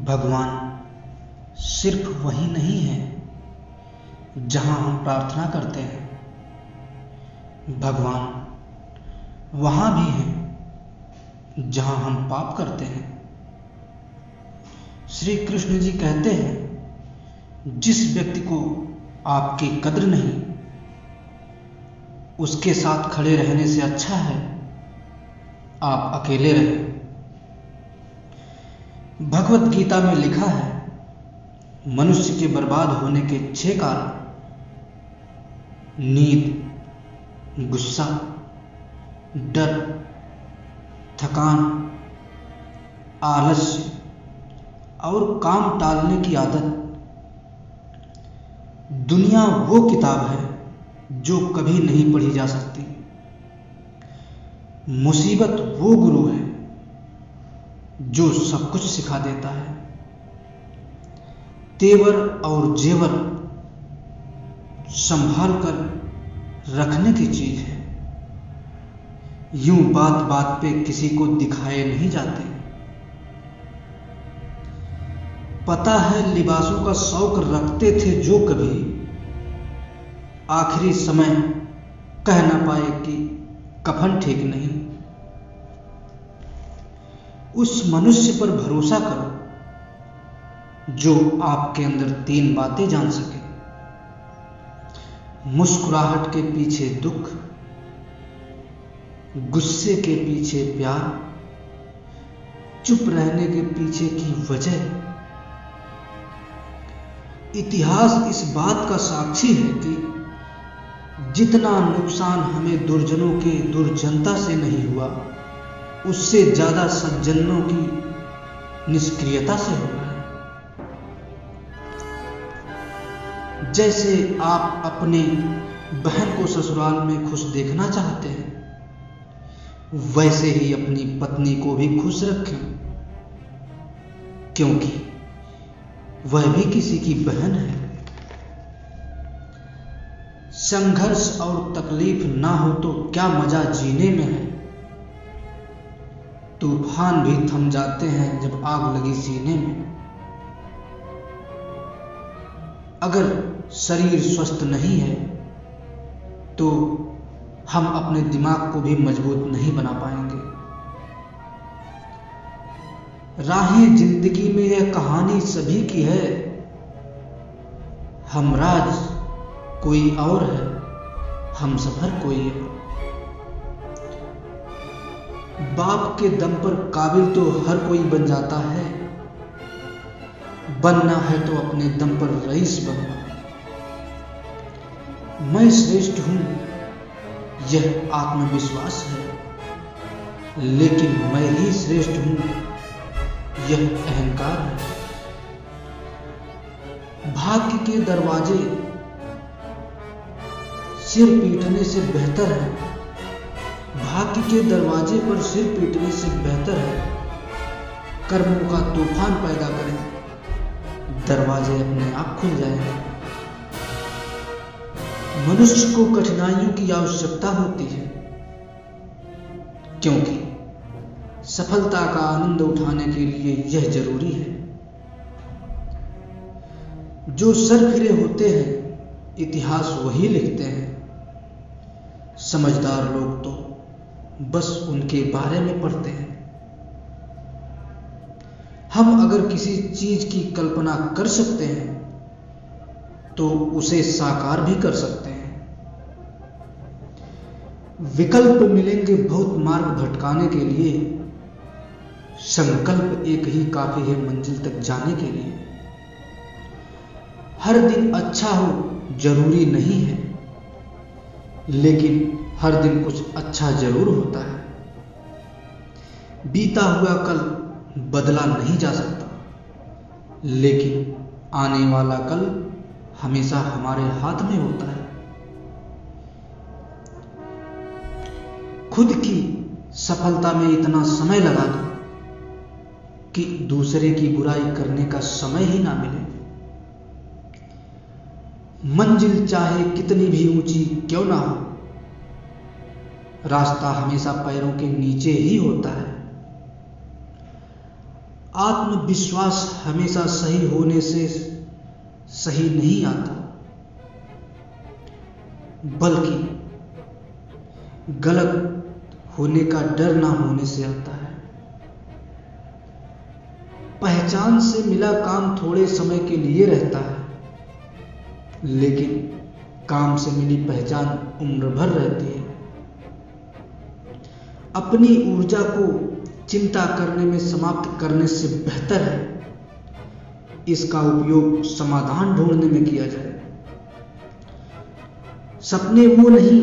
भगवान सिर्फ वही नहीं है जहां हम प्रार्थना करते हैं, भगवान वहां भी है जहां हम पाप करते हैं। श्री कृष्ण जी कहते हैं, जिस व्यक्ति को आपकी कद्र नहीं, उसके साथ खड़े रहने से अच्छा है आप अकेले रहें। भगवत गीता में लिखा है, मनुष्य के बर्बाद होने के 6 कारण: नींद, गुस्सा, डर, थकान, आलस्य और काम टालने की आदत। दुनिया वो किताब है जो कभी नहीं पढ़ी जा सकती। मुसीबत वो गुरु है जो सब कुछ सिखा देता है। तेवर और जेवर संभाल कर रखने की चीज है, यूं बात बात पे किसी को दिखाए नहीं जाते। पता है लिबासों का शौक रखते थे जो कभी आखिरी समय कह ना पाए कि कफन ठीक नहीं। उस मनुष्य पर भरोसा करो जो आपके अंदर 3 बातें जान सके: मुस्कुराहट के पीछे दुख, गुस्से के पीछे प्यार, चुप रहने के पीछे की वजह। इतिहास इस बात का साक्षी है कि जितना नुकसान हमें दुर्जनों के दुर्जनता से नहीं हुआ, उससे ज्यादा सज्जनों की निष्क्रियता से हुआ है। जैसे आप अपने बहन को ससुराल में खुश देखना चाहते हैं, वैसे ही अपनी पत्नी को भी खुश रखें, क्योंकि वह भी किसी की बहन है। संघर्ष और तकलीफ ना हो तो क्या मजा जीने में है। तूफान भी थम जाते हैं जब आग लगी सीने में। अगर शरीर स्वस्थ नहीं है तो हम अपने दिमाग को भी मजबूत नहीं बना पाएंगे। राहें जिंदगी में यह कहानी सभी की है, हमराज कोई और है, हम सफर कोई है। बाप के दम पर काबिल तो हर कोई बन जाता है, बनना है तो अपने दम पर रईस बनना। मैं श्रेष्ठ हूं यह आत्मविश्वास है, लेकिन मैं ही श्रेष्ठ हूं यह अहंकार है। भाग्य के दरवाजे सिर पीटने से बेहतर है, भाग्य के dरवाजे पर सिर पीटने से बेहतर है कर्मों का तूफान पैदा करें, दरवाजे अपने आप खुल जाएंगे। मनुष्य को कठिनाइयों की आवश्यकता होती है, क्योंकि सफलता का आनंद उठाने के लिए यह जरूरी है। जो सरफिरे होते हैं इतिहास वही लिखते हैं, समझदार लोग तो बस उनके बारे में पढ़ते हैं। हम अगर किसी चीज की कल्पना कर सकते हैं तो उसे साकार भी कर सकते हैं। विकल्प मिलेंगे बहुत मार्ग भटकाने के लिए, संकल्प एक ही काफी है मंजिल तक जाने के लिए। हर दिन अच्छा हो जरूरी नहीं है, लेकिन हर दिन कुछ अच्छा जरूर होता है। बीता हुआ कल बदला नहीं जा सकता, लेकिन आने वाला कल हमेशा हमारे हाथ में होता है। खुद की सफलता में इतना समय लगा दो कि दूसरे की बुराई करने का समय ही ना मिले। मंजिल चाहे कितनी भी ऊंची क्यों ना हो, रास्ता हमेशा पैरों के नीचे ही होता है। आत्मविश्वास हमेशा सही होने से सही नहीं आता, बल्कि गलत होने का डर ना होने से आता है। पहचान से मिला काम थोड़े समय के लिए रहता है, लेकिन काम से मिली पहचान उम्र भर रहती है। अपनी ऊर्जा को चिंता करने में समाप्त करने से बेहतर है इसका उपयोग समाधान ढूंढने में किया जाए। सपने वो नहीं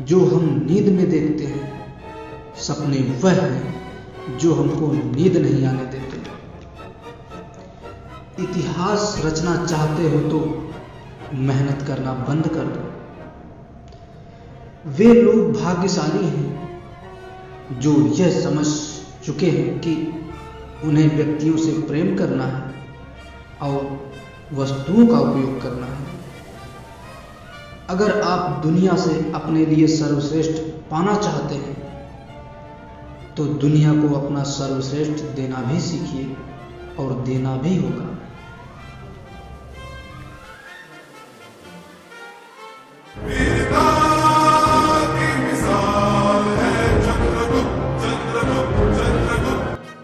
जो हम नींद में देखते हैं, सपने वह हैं जो हमको नींद नहीं आने देते। इतिहास रचना चाहते हो तो मेहनत करना बंद कर दो। वे लोग भाग्यशाली हैं जो यह समझ चुके हैं कि उन्हें व्यक्तियों से प्रेम करना है और वस्तुओं का उपयोग करना है। अगर आप दुनिया से अपने लिए सर्वश्रेष्ठ पाना चाहते हैं तो दुनिया को अपना सर्वश्रेष्ठ देना भी सीखिए और देना भी होगा।